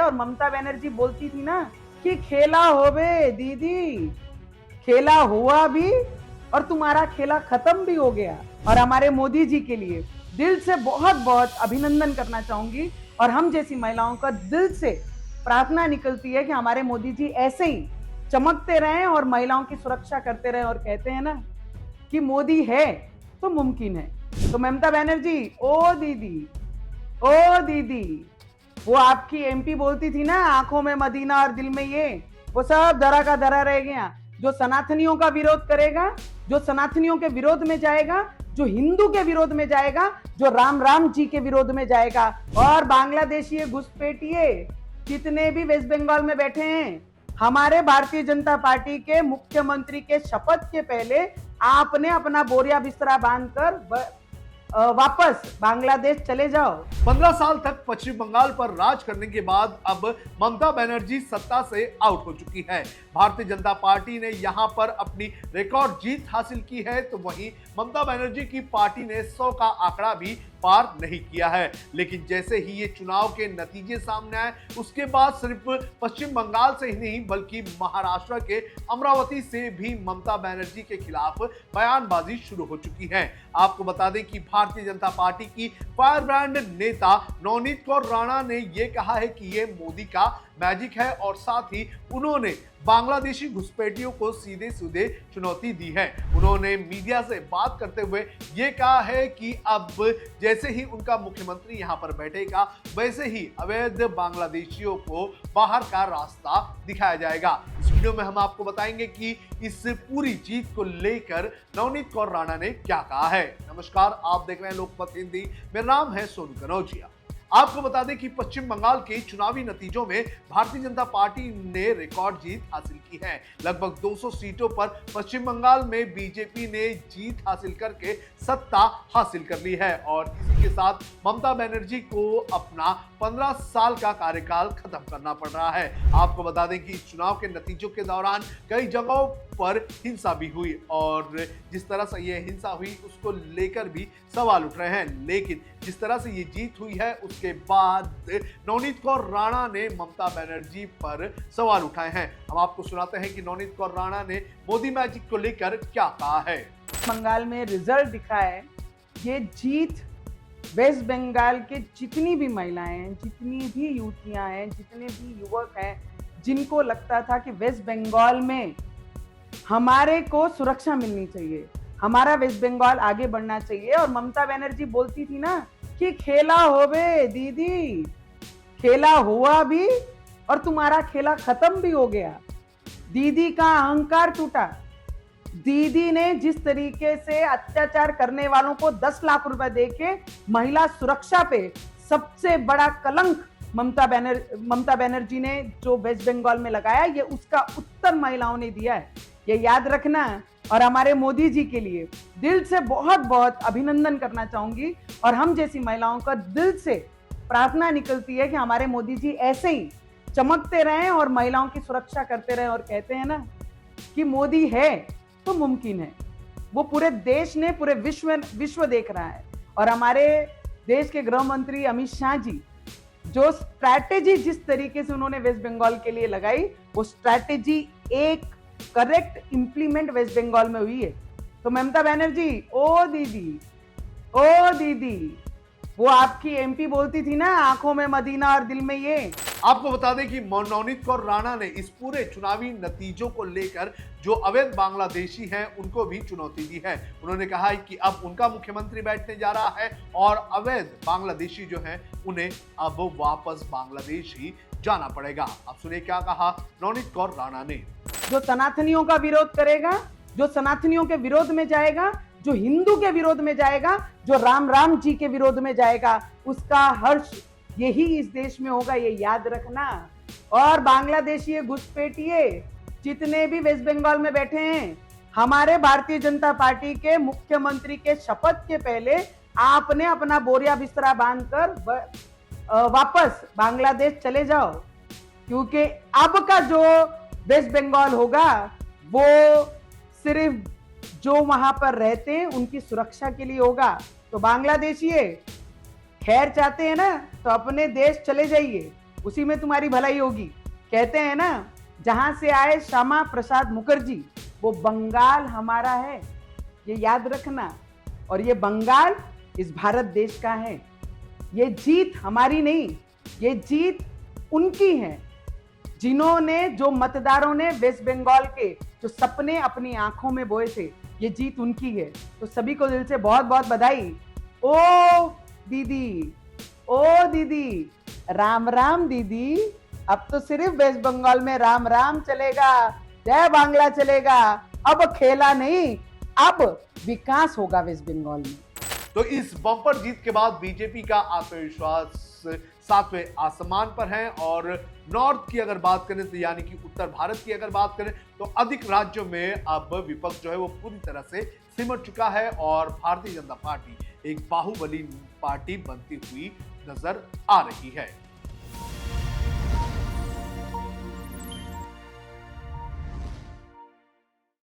और ममता बनर्जी बोलती थी ना कि खेला होवे दीदी, खेला हुआ भी और तुम्हारा खेला खत्म भी हो गया। और हमारे मोदी जी के लिए दिल से बहुत बहुत अभिनंदन करना चाहूंगी। और हम जैसी महिलाओं का दिल से प्रार्थना निकलती है कि हमारे मोदी जी ऐसे ही चमकते रहें और महिलाओं की सुरक्षा करते रहें। और कहते हैं ना कि मोदी है तो मुमकिन है। तो ममता बनर्जी, ओ दीदी, ओ दीदी, वो आपकी एमपी बोलती थी ना, आंखों में मदीना और दिल में ये, वो सब धरा का धरा रह गया। जो सनातनियों का विरोध करेगा, जो सनातनियों के विरोध में जाएगा, जो हिंदू के विरोध में जाएगा, जो राम राम जी के विरोध में जाएगा, और बांग्लादेशी घुसपैठिए जितने भी वेस्ट बंगाल में बैठे हैं, हमारे भारतीय जनता पार्टी के मुख्यमंत्री के शपथ के पहले आपने अपना बोरिया बिस्तरा बांधकर वापस बांग्लादेश चले जाओ। 15 साल तक पश्चिम बंगाल पर राज करने के बाद अब ममता बनर्जी सत्ता से आउट हो चुकी है। भारतीय जनता पार्टी ने यहां पर अपनी रिकॉर्ड जीत हासिल की है, तो वहीं ममता बनर्जी की पार्टी ने 100 का आंकड़ा भी पार नहीं किया है। लेकिन जैसे ही ये चुनाव के नतीजे सामने आए, उसके बाद सिर्फ पश्चिम बंगाल से ही नहीं बल्कि महाराष्ट्र के अमरावती से भी ममता बनर्जी के खिलाफ बयानबाजी शुरू हो चुकी है। आपको बता दें कि भारतीय जनता पार्टी की फायर ब्रांड नेता नवनीत कौर राणा ने यह कहा है कि यह मोदी का मैजिक है, और साथ ही उन्होंने बांग्लादेशी घुसपैठियों को सीधे सीधे चुनौती दी है। उन्होंने मीडिया से बात करते हुए ये कहा है कि अब जैसे ही उनका मुख्यमंत्री यहां पर बैठेगा, वैसे ही अवैध बांग्लादेशियों को बाहर का रास्ता दिखाया जाएगा। इस वीडियो में हम आपको बताएंगे कि इस पूरी जीत को लेकर नवनीत कौर राणा ने क्या कहा है। नमस्कार, आप देख रहे हैं लोकमत हिंदी, मेरा नाम है सोनू कनौजिया। आपको बता दें कि पश्चिम बंगाल के चुनावी नतीजों में भारतीय जनता पार्टी ने रिकॉर्ड जीत हासिल की है। लगभग 200 सीटों पर पश्चिम बंगाल में बीजेपी ने जीत हासिल करके सत्ता हासिल कर ली है, और इसी के साथ ममता बनर्जी को अपना 15 साल का कार्यकाल खत्म करना पड़ रहा है। आपको बता दें कि इस चुनाव के नतीजों के दौरान कई जगहों पर हिंसा भी हुई, और जिस तरह से ये हिंसा हुई उसको लेकर भी सवाल उठ रहे हैं। लेकिन जिस तरह से ये जीत हुई है, उसके बाद नवनीत कौर राणा ने ममता बनर्जी पर सवाल उठाए हैं। हम आपको सुनाते हैं कि नवनीत कौर राणा ने मोदी मैजिक को लेकर क्या कहा है। बंगाल में रिजल्ट दिखा है, ये जीत वेस्ट बंगाल के जितनी भी महिलाएं हैं, जितनी भी युवतियां हैं, जितने भी युवक हैं, जिनको लगता था कि वेस्ट बंगाल में हमारे को सुरक्षा मिलनी चाहिए, हमारा वेस्ट बंगाल आगे बढ़ना चाहिए। और ममता बनर्जी बोलती थी ना कि खेला होवे दीदी, खेला हुआ भी और तुम्हारा खेला खत्म भी हो गया। दीदी का अहंकार टूटा। दीदी ने जिस तरीके से अत्याचार करने वालों को 10 लाख रुपए देके महिला सुरक्षा पे सबसे बड़ा कलंक ममता बनर्जी ने जो वेस्ट बंगाल में लगाया, ये उसका उत्तर महिलाओं ने दिया है, ये याद रखना। और हमारे मोदी जी के लिए दिल से बहुत बहुत अभिनंदन करना चाहूंगी। और हम जैसी महिलाओं का दिल से प्रार्थना निकलती है कि हमारे मोदी जी ऐसे ही चमकते रहें और महिलाओं की सुरक्षा करते रहें। और कहते हैं ना कि मोदी है तो मुमकिन है। वो पूरे देश ने, पूरे विश्व देख रहा है। और हमारे देश के गृह मंत्री अमित शाह जी, जो स्ट्रैटेजी जिस तरीके से उन्होंने वेस्ट बंगाल के लिए लगाई, वो स्ट्रैटेजी एक करेक्ट इंप्लीमेंट वेस्ट बंगाल में हुई है। तो ममता बनर्जी, ओ दीदी, ओ दीदी, वो आपकी एमपी बोलती थी ना, आंखों में मदीना और दिल में ये। आपको बता दें कि नवनीत कौर राणा ने इस पूरे चुनावी नतीजों को लेकर जो अवैध बांग्लादेशी हैं उनको भी चुनौती दी है। उन्होंने कहा है कि अब उनका मुख्यमंत्री बैठने जा रहा है और अवैध बांग्लादेशी जो हैं उन्हें अब वापस बांग्लादेश ही जाना पड़ेगा। अब सुनिए क्या कहा नवनीत कौर राणा ने। जो सनातनियों का विरोध करेगा, जो सनातनियों के विरोध में जाएगा, जो हिंदू के विरोध में जाएगा, जो राम राम जी के विरोध में जाएगा, उसका हर्ष यही इस देश में होगा, ये याद रखना। और बांग्लादेशी घुसपैठिए जितने भी वेस्ट बंगाल में बैठे हैं, हमारे भारतीय जनता पार्टी के मुख्यमंत्री के शपथ के पहले आपने अपना बोरिया बिस्तरा बांधकर वापस बांग्लादेश चले जाओ। क्योंकि अब का जो वेस्ट बंगाल होगा, वो सिर्फ जो वहां पर रहते हैं उनकी सुरक्षा के लिए होगा। तो बांग्लादेशी खैर चाहते हैं ना, तो अपने देश चले जाइए, उसी में तुम्हारी भलाई होगी। कहते हैं ना, जहां से आए श्यामा प्रसाद मुखर्जी, वो बंगाल हमारा है, ये याद रखना। और ये बंगाल इस भारत देश का है। ये जीत हमारी नहीं, ये जीत उनकी है, जिन्होंने, जो मतदारों ने वेस्ट बंगाल के जो सपने अपनी आंखों में बोए थे, ये जीत उनकी है। तो सभी को दिल से बहुत बहुत बधाई। ओ दीदी, ओ दीदी, राम राम दीदी। अब तो सिर्फ वेस्ट बंगाल में राम राम चलेगा, जय बांग्ला चलेगा। अब खेला नहीं, अब विकास होगा वेस्ट बंगाल में। तो इस बम्पर जीत के बाद बीजेपी का आत्मविश्वास 7वें आसमान पर है। और नॉर्थ की अगर बात करें, तो यानी कि उत्तर भारत की अगर बात करें, तो अधिक राज्यों में अब विपक्ष जो है वो पूरी तरह से सिमट चुका है और भारतीय जनता पार्टी एक बाहुबली पार्टी बनती हुई नजर आ रही है।